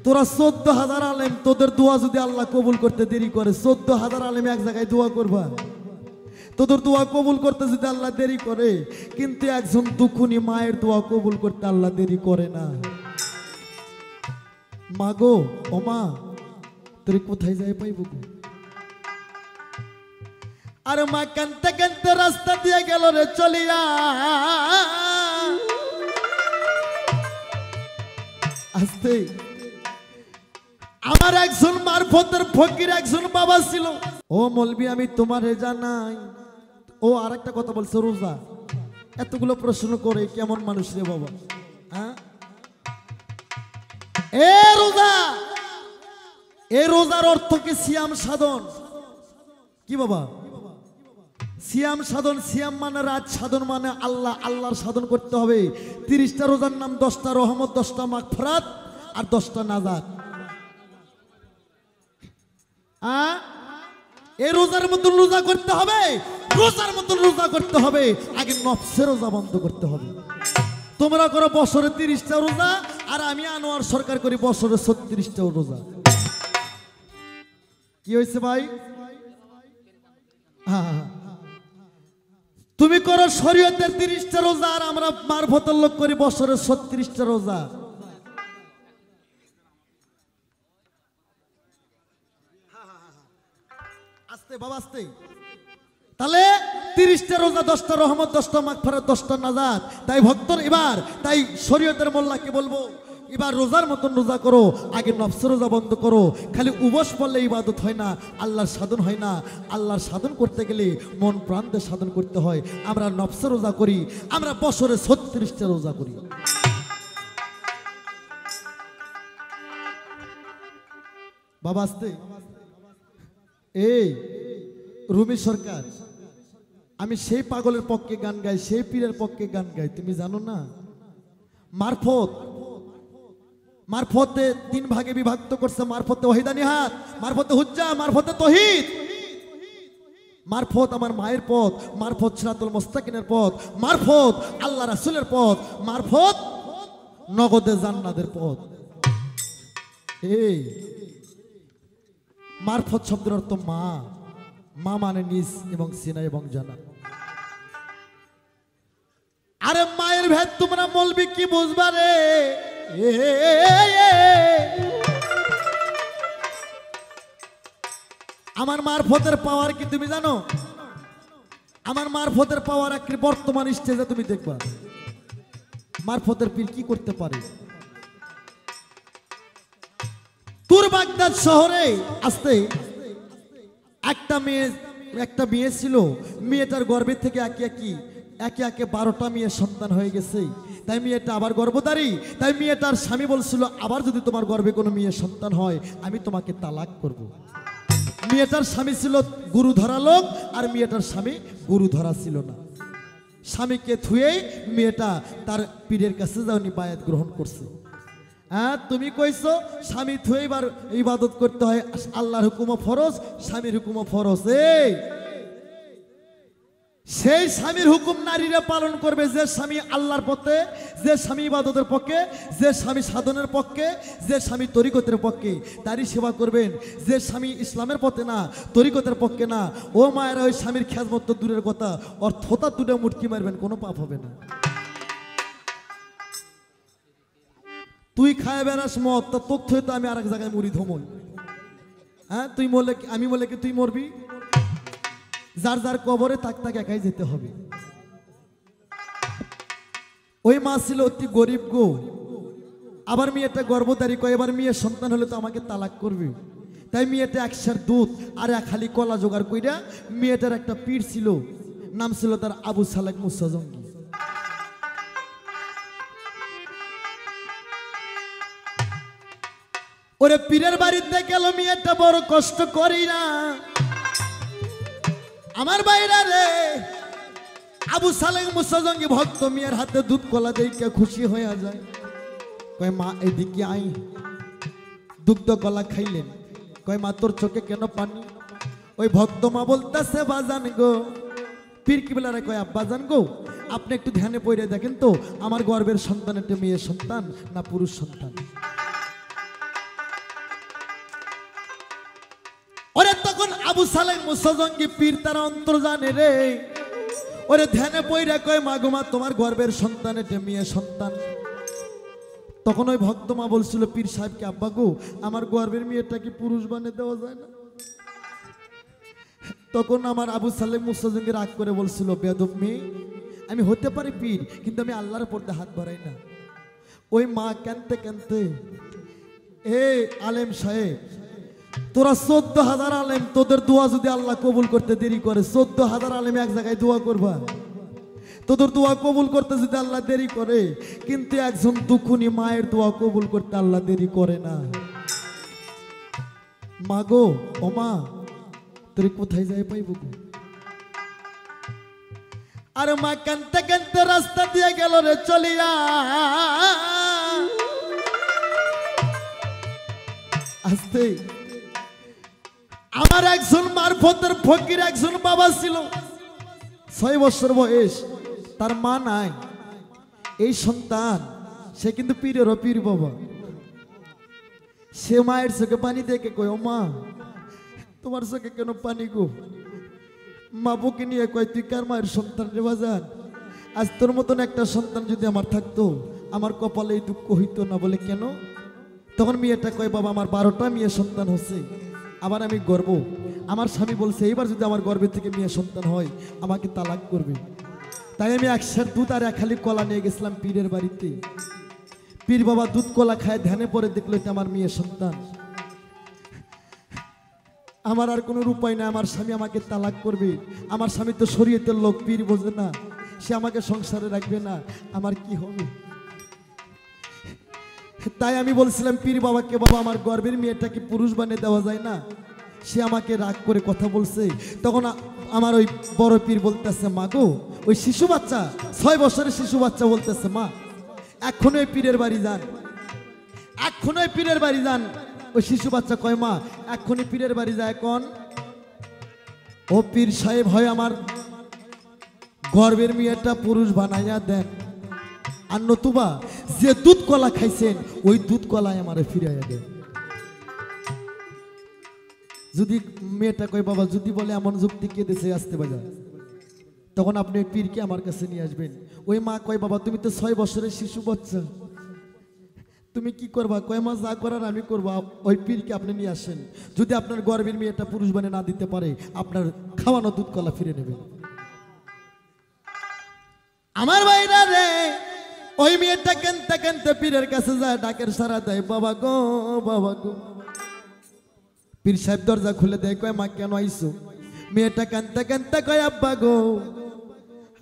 তোরা 14,000 আলেম, তোদের দোয়া যদি আল্লাহ কবুল করতে দেরি করে, 14,000 আলেম এক জায়গায় দোয়া করবা, তোদের দোয়া কবুল করতে যদি আল্লাহ দেরি করে, কিন্তু একজন দুখুনি মায়ের দোয়া কবুল করতে আল্লাহ দেরি করে না। মা গো, ও মা, তোর কোথায় যাই পাইব গো? আর মা কানতে কানতে রাস্তা দিয়ে গেল রে চলিয়া, আসতে। আমার একজন মারফতের ফকির একজন বাবা ছিল। ও মলবি, আমি তোমারে জানাই। ও আর একটা কথা বলছে, রোজা। এতগুলো প্রশ্ন করে কেমন মানুষ রে বাবা? হ্যাঁ, এ রোজা, এই রোজার অর্থ কি? সিয়াম সাধন। কি বাবা? সিয়াম সাধন। সিয়াম মানে রাত, সাধন মানে আল্লাহ। আল্লাহর সাধন করতে হবে। 30টা রোজার নাম 10টা রহমত, 10টা মাগফিরাত আর 10টা নাজাত। এই রোজার মতন রোজা করতে হবে, রোজার মতন রোজা করতে হবে। আগে নফসের রোজা বন্ধ করতে হবে। তোমরা করো বছরে 30টা রোজা, আর আমি আনোয়ার সরকার করি বছরে 36টা রোজা। কি হয়েছে ভাই? তুমি করো শরীয়তের 30টা রোজা, আর আমরা মারফতের লোক করি বছরে 36টা রোজা। আস্তে বাবা, আস্তে। তাহলে 30টা রোজা, 10টা রহমত, 10টা মাগফিরাত, 10টা নাজাত। তাই ভক্তর এবার, তাই শরীয়তের মোল্লাকে বলবো, এবার রোজার মতন রোজা করো। আগে নফসের রোজা বন্ধ করো। খালি উপোস পড়লে ইবাদত হয় না, আল্লাহর সাধন হয় না। আল্লাহর সাধন করতে গেলে মন প্রাণ দিয়ে সাধন করতে হয়। আমরা নফসের রোজা করি, আমরা বছরে 36টা রোজা করি। বাবা আসতে। এই রুমি সরকার, আমি সেই পাগলের পক্ষে গান গাই, সেই পীরের পক্ষে গান গাই, তুমি জানো না? মারফত, মারফতে 3 ভাগে বিভক্ত করছে। মারফতে ওয়াহিদানিহাত, মারফতে হুজ্জা, মারফতে তৌহিদ। মারফত আমার মায়ের পথ, মারফত সিরাতুল মুস্তাকিমের পথ, মারফত আল্লাহ রাসূলের পথ, মারফত নগদে জান্নাতের পথ। এই মারফত শব্দের অর্থ মা। মা মানে নিজ এবং সিনা এবং জানা। আরে মায়ের ভেদ তোমরা মলবি কি বুঝবা রে? আমার মারফতের পাওয়ার কি তুমি জানো? আমার মারফতের পাওয়ার একটি বর্তমান স্টেজে তুমি দেখবা মারফতের পীর কি করতে পারে। তুর বাগদাদ শহরে আসতে একটা মেয়ে ছিল। মেয়েটার গর্ভে থেকে একে একে 12টা মেয়ের সন্তান হয়ে গেছে। তাই মেয়েটা আবার গর্ভধারী। তাই মেয়েটার স্বামী বলছিল, আবার যদি তোমার গর্ভে কোনো মেয়ের সন্তান হয়, আমি তোমাকে তালাক করব। মেয়েটার স্বামী ছিল গুরু ধরা লোক, আর মেয়েটার স্বামী গুরু ধরা ছিল না। স্বামীকে থুয়েই মেয়েটা তার পীরের কাছে যাওনি, বায়াত গ্রহণ করছে। হ্যাঁ, তুমি কইছো স্বামী থুয়ে এবার ইবাদত করতে হয়, আল্লাহর হুকুমও ফরজ, স্বামীর হুকুমও ফরজ। সেই স্বামীর হুকুম নারীরা পালন করবে, যে স্বামী আল্লাহর পথে, যে স্বামী ইবাদতের পক্ষে, যে স্বামী সাধনের পক্ষে, যে স্বামী তরিকতের পক্ষে, তারই সেবা করবেন। যে স্বামী ইসলামের পথে না, তরিকতের পক্ষে না, ও মায়েরা ওই স্বামীর খেজমত তো দূরের কথা, ওর থোতা দুটো মুটকি মারবেন, কোনো পাপ হবে না। তুই খায় বেড়াস মদ, তা তোক থয়ে তো আমি আর এক জায়গায় মরি ধমই। হ্যাঁ, তুই মরলে আমি মরলে কি তুই মরবি? যার যার কবরে তাক তাক একাই যেতে হবে। ওই মা ছিল অতি গরিব গো। আবার মেয়েটা গর্ভধারী, কয় এবার মেয়ের সন্তান হলে তো আমাকে তালাক করবে। তাই মেয়েটা 1 সের দুধ আর 1 হালি কলা জোগাড় কইরা, মেয়েটার একটা পীর ছিল, নাম ছিল তার আবু সালেক মুসা জঙ্গি। ওরে পীরের বাড়িতে গেল, মেয়েটা বড় কষ্ট করি না আমার বাইরা রে। আবু সালেক মুসা জঙ্গি ভক্ত মেয়ের হাতে দুধ কলা দেখে খুশি হয়ে যায়। কয় মা এদিকে আই, দুগ্ধ কলা খাইলেন। কয় মা তোর চোখে কেন পানি? ওই ভক্ত মা বলতেছে, বাজান গো। পীর কি বলে? কয় আব্বাজান গো, আপনি একটু ধ্যানে পড়ে দেখেন তো, আমার গর্ভের সন্তান একটা মেয়ের সন্তান না পুরুষ সন্তান? তখন আবু সালেহ মুসা জঙ্গি পীর তার অন্তর জানে রে, ওরে ধ্যানে পইরা কয় মা গো মা তোমার গর্বের সন্তান, এটা মেয়ে সন্তান। তখন ওই ভক্ত মা বলছিল পীর সাহেবকে, আব্বা গো আমার গর্বের মেয়েটা কি পুরুষ বানিয়ে দেওয়া যায় না? তখন আমার আবু সালেহ মুসা জঙ্গি রাগ করে বলছিল, বেয়াদব মেয়ে, আমি হতে পারি পীর, কিন্তু আমি আল্লাহর পর্দা হাত বাড়াই না। ওই মা কানতে কানতে, এ আলেম সাহেব, তোরা 14,000 আলেম, তোদের দোয়া যদি আল্লাহ কবুল করতে দেরি করে, 14,000 আলেম এক জায়গায় দোয়া করবা, তোদের দোয়া কবুল করতে যদি আল্লাহ দেরি করে, কিন্তু একজন দুখুনি মায়ের দোয়া কবুল করতে আল্লাহ দেরি করে না। মা গো, ও মা, তোর কোথায় যাই পাইব গো? আর মা কানতে কানতে রাস্তা দিয়ে গেল রে চলিয়া। আসতে আমার একজন মারফতের ফকির একজন বাবা ছিল, 6 বছর বয়স, তার মা নাই। এই সন্তান, সে কিন্তু পীরেরও পীর বাবা। সে মায়ের চোখে পানি দেখে কয়, ও মা তোমার চোখে কেন পানি গো? মা বুকে নিয়ে কয়, তুই কার মায়ের সন্তান রে বাজান? আজ তোর মতন একটা সন্তান যদি আমার থাকতো, আমার কপালে এই দুঃখ হইতো না। বলে কেন? তখন মেয়েটা কয়, বাবা আমার 12টা মেয়ে সন্তান হচ্ছে, আবার আমি গর্ব, আমার স্বামী বলছে এইবার যদি আমার গর্ভে থেকে মেয়ে সন্তান হয় আমাকে তালাক করবে। তাই আমি 1 সের দুধ আর 1 হালি কলা নিয়ে গেছিলাম পীরের বাড়িতে। পীর বাবা দুধ কলা খায়, ধ্যানে পরে দেখলো এটা আমার মেয়ে সন্তান। আমার আর কোনো উপায় নাই, আমার স্বামী আমাকে তালাক করবে। আমার স্বামী তো শরীয়তের লোক, পীর বোঝে না, সে আমাকে সংসারে রাখবে না, আমার কি হবে? তাই আমি বলছিলাম পীর বাবাকে, বাবা আমার গর্বের মেয়েটা কি পুরুষ বানিয়ে দেওয়া যায় না? সে আমাকে রাগ করে কথা বলছে। তখন আমার ওই বড় পীর বলতেছে, মা গো ওই শিশু বাচ্চা, 6 বছরের শিশু বাচ্চা বলতেছে, মা এখনো ওই পীরের বাড়ি যান, এখনো ওই পীরের বাড়ি যান। ওই শিশু বাচ্চা কয়, মা এখনই পীরের বাড়ি যায় এখন? ও পীর সাহেব, হয় আমার গর্বের মেয়েটা পুরুষ বানাইয়া দেন, আর নতুবা যে দুধ কলা খাইছেন ওই দুধ কলায় আমারে ফিরাইয়া দেন। যদি মেয়েটা কয়, বাবা যদি বলে এমন যুক্তি কে দেশে আসতে বাজার, তখন আপনি ওই পীরকে আমার কাছে নিয়ে আসবেন। ওই মা কয়, বাবা তুমি তো 6 বছরের শিশু বাচ্চা, তুমি কি করবা? কয়, মা যা করার আমি করবো, ওই পীরকে আপনি নিয়ে আসেন। যদি আপনার গর্বের মেয়েটা পুরুষ বানিয়ে না দিতে পারে, আপনার খাওয়ানো দুধ কলা ফিরে নেবেন। আমার ভাইরা রে, ওই মেয়েটা কেনতে কেনতে পীরের কাছে যায়, ডাকের সারা দেয়, বাবা গো বাবা গো। পীর সাহেব দরজা খুলে দেয়, কয়, মা কেন আইছো? মেয়েটা কানতে কানতে কয়, আব্বা গো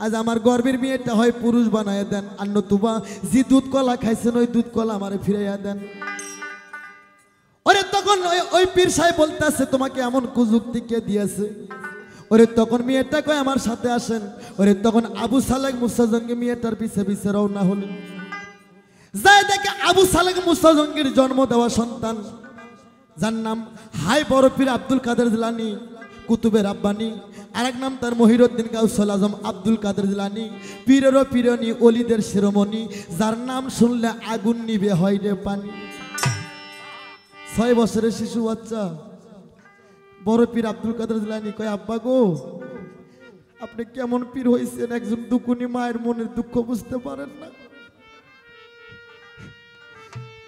আজ আমার গর্বের মেয়েটা হয় পুরুষ বানায় দেন, আর নতুবা যে দুধ কলা খাইছেন ওই দুধ কলা আমারে ফিরাইয়া দেন। ওরে তখন ওই পীর সাহেব বলতেছে, তোমাকে এমন কুযুক্তি কে দিয়েছে? ওরে তখন মেয়েটা কয়, আমার সাথে আসেন। ওরে তখন আবু সালেহ মুসা জঙ্গি মেয়েটার পিছে পিছে রওনা হলেন। যায় দেখে আবু সালেহ মুসা জঙ্গির জন্ম দেওয়া সন্তান, যার নাম হাই বড় পীর আব্দুল কাদের জিলানী কুতুবের আব্বানি, আরেক নাম তার মহিরুদ্দিন গাউসুল আজম আব্দুল কাদের জিলানী, পীরেরও পীরনি অলিদের শিরোমণি, যার নাম শুনলে আগুন নিবে হয় রে পানি। 6 বছরের শিশু বাচ্চা বড় পীর আব্দুল কাদের জিলানী কয়, আব্বা গো আপনি কেমন পীর হয়েছেন, একজন দুকুনি মায়ের মনের দুঃখ বুঝতে পারেন না?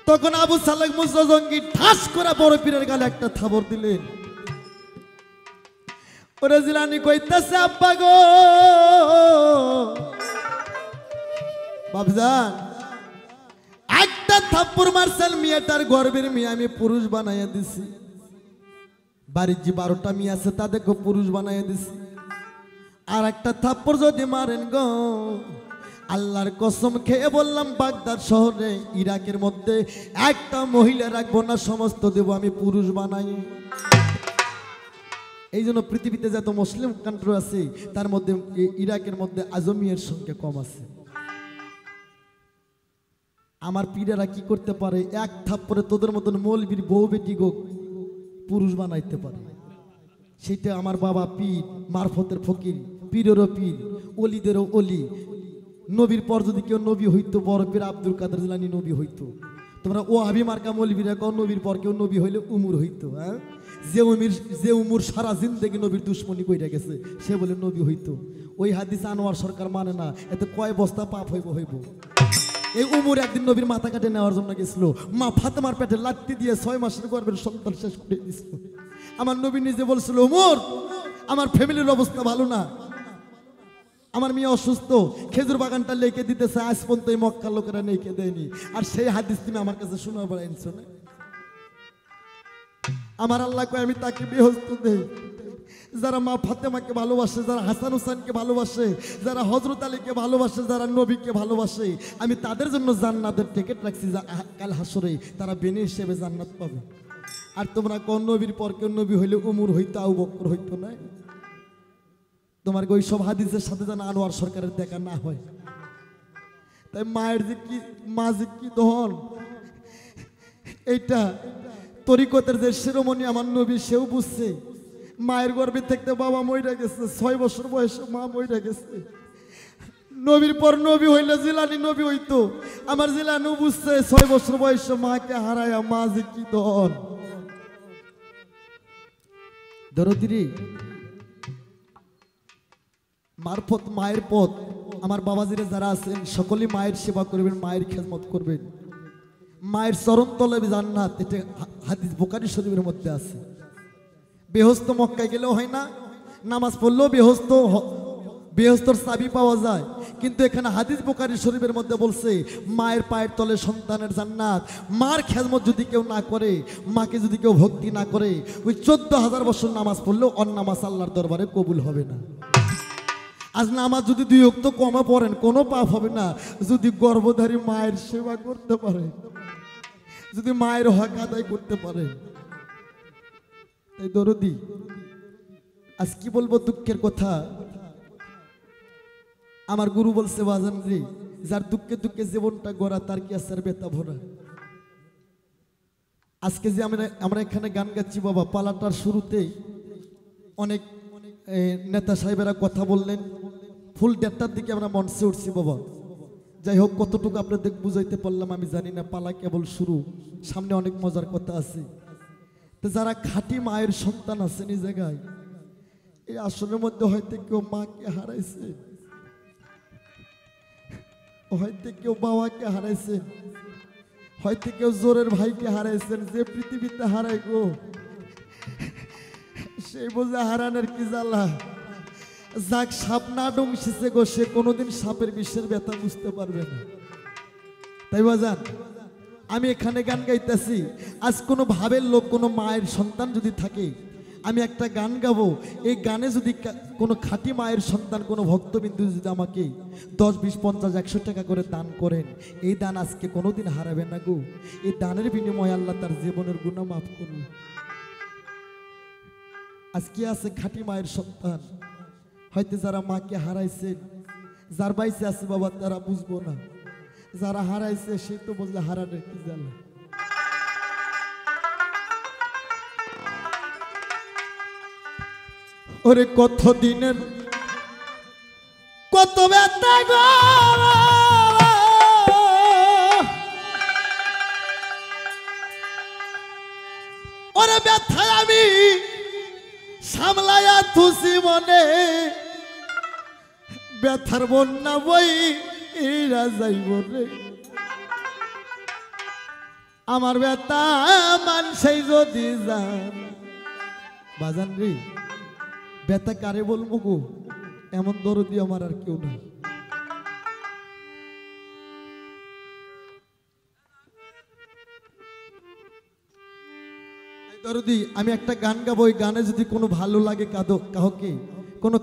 তখন আবু সালেহ মুসা জঙ্গি ঠাস করে বড় পীরের গালে একটা থাবড় দিলেন। ওরে জিলানী কইতেছে, আব্বা গো বাবজান একটা থাপ্পড় মারছেন, মেয়েটার গর্বের মেয়ে আমি পুরুষ বানাইয়া দিছি। বাড়ির যে 12টা মেয়ে আছে তাদেরকে পুরুষ বানাইয়া দিছি। আর একটা থাপ্পড় যদি মারেন গো, আল্লাহর কসম খেয়ে বললাম, বাগদাদ শহরে ইরাকের মধ্যে একটা মহিলা রাখবো না, সমস্ত দেব আমি পুরুষ বানাই। এই জন্য পৃথিবীতে যত মুসলিম কান্ট্রি আছে তার মধ্যে ইরাকের মধ্যে আজমিয়ের সংখ্যা কম আছে। আমার পীরেরা কি করতে পারে, এক থাপ্পড়ে তোদের মতন মৌলবীর বউ বেটি গো পুরুষ বানাইতে পারে। সেটা আমার বাবা পীর, মারফতের ফকির, পীরেরও পীর, অলিদেরও অলি। নবীর পর যদি কেউ নবী হইতো, বড় পীর আব্দুল কাদের জিলানী নবী হইতো। তোমরা ও আবি মার্কা মৌলবীরা কও নবীর পর কেউ নবী হইলে উমর হইতো, হ্যাঁ? যে উমর সারা জিন্দেগি নবীর দুশ্মনী কইরা গেছে সে বলে নবী হইতো। ওই হাদিস আনোয়ার সরকার মানে না, এতে কয় বস্তা পাপ হইব। এই উমর একদিন নবীর মাথা কাটে নেওয়ার জন্য গেছিল, মা ফাতেমার পেটে লাত্তি দিয়ে 6 মাসের গর্ভের সন্তান শেষ করে দিছিল। আমার নবী নিজে বলছিল, উমর আমার ফ্যামিলির অবস্থা ভালো না, আমার মেয়ে অসুস্থ, খেজুর বাগানটা লেকে দিতেছে, আজ পর্যন্ত এই মক্কার লোকেরা নেকে দেয়নি। আর সেই হাদিস তুমি আমার কাছে শোনার পর আনছো না? আমার আল্লাহ কয় আমি তাকে বেহস্ত দেই যারা মা ফাতেমাকে ভালোবাসে, যারা হাসান হুসাইনকে ভালোবাসে, যারা হযরত আলীকে ভালোবাসে, যারা নবীকে ভালোবাসে, আমি তাদের জন্য জান্নাতের টিকিট রাখছি, কাল হাসরে তারা বেনি হিসেবে জান্নাত পাবে। আর তোমরা কোন নবীর পর কেউ নবী হইলে উমর হইতো, আবু বকর হইতো না? তোমার ওই সব হাদিসের সাথে যেন আনোয়ার সরকারের দেখা না হয়। তাই মায়ের যে কি, মা যে কি ধন, এইটা তরিকতের যে শিরোমণি আমার নবী সেও বুঝছে। মায়ের গর্ভে থাকতে বাবা মইরা গেছে, 6 বছর বয়সে মা মইরা গেছে। নবীর পর নবী হইলে জিলানি নবী হইতো। আমার জিলানু বুঝছে 6 বছর বয়সে মাকে হারায়া মা যে কি ধন। দরদিরি মারফত মায়ের পথ, আমার বাবাজিরা যারা আছেন সকলেই মায়ের সেবা করবেন, মায়ের খেদমত করবেন। মায়ের চরণ তলে জান্নাত, এটা হাদিস বুখারী শরীফের মধ্যে আছে। বেহস্ত মক্কায় গেলেও হয় না, নামাজ পড়লেও বেহস্তর চাবি পাওয়া যায়, কিন্তু এখানে হাদিস বুখারী শরীফের মধ্যে বলছে মায়ের পায়ের তলে সন্তানের জান্নাত। মার খেদমত যদি কেউ না করে, মাকে যদি কেউ ভক্তি না করে, ওই 14,000 বছর নামাজ পড়লেও অন নামাজ আল্লাহর দরবারে কবুল হবে না। আজ নামাজ যদি 2 ওয়াক্ত কমে পড়েন কোনো পাপ হবে না, যদি গর্ভধারী মায়ের সেবা করতে পারে, যদি মায়ের হক আদায় করতে পারে। তাই দরদি আজ কি বলবো, দুঃখের কথা। আমার গুরু বলছে, বাজান রে, যার দুঃখে দুঃখে জীবনটা গড়া তার কি আসার বেতা ভরা। আজকে যে আমরা এখানে গান গাচ্ছি বাবা, পালাটার শুরুতে অনেক নেতা সাহেবেরা কথা বললেন, ফুল 1:30টার দিকে আমরা মঞ্চে উঠছি বাবা। যাই হোক, কতটুকু আপনাদের বুঝাইতে পারলাম আমি জানি না, পালা কেবল শুরু, সামনে অনেক মজার কথা আছে। তো যারা খাঁটি মায়ের সন্তান আছেন এই জায়গায়, এই আসনের মধ্যে হয়তো কেউ মাকে হারাইছে, হয়তো কেউ বাবাকে হারাইছেন, হয়তো কেউ জোরের ভাইকে হারাইছেন। যে পৃথিবীতে হারাই গো, সেই বোঝা হারানোর কি জ্বালা। যাক সাপ না ডংসিছে গো, সে কোনোদিন সাপের বিষের ব্যথা বুঝতে পারবে না। তাই বাজান, আমি এখানে গান গাইতেছি, আজ কোনো ভাবের লোক, কোনো মায়ের সন্তান যদি থাকে, আমি একটা গান গাবো। এই গানে যদি কোনো খাঁটি মায়ের সন্তান, কোনো ভক্তবিন্দু যদি আমাকে 10, 20, 50, 100 টাকা করে দান করেন, এই দান আজকে কোনোদিন হারাবে না গো। এই দানের বিনিময়ে আল্লাহ তার জীবনের গুনাহ মাফ করুন। আজকে আছে খাঁটি মায়ের সন্তান, হয়তো যারা মাকে হারাইছেন, যার বাইসে আছে বাবা তারা বুঝবো না, যারা হারাইছে সে তো বুঝলে হারানোর কি জ্বালা। ওরে কত দিনের কত ব্যথা গো, ওরে ব্যথায় আমি সামলায়া থুসি মনে, ব্যথার বন্যা বই এরা যাইব রে। আমার ব্যথা মানুষই যদি যান, বাজান রে, ব্যথা কারে বলবো গো, এমন দরদি আমার আর কেউ নাই। দরদি আমি একটা গান গাবো, ওই গানে যদি কোনো ভালো লাগে কাউকে, কোনো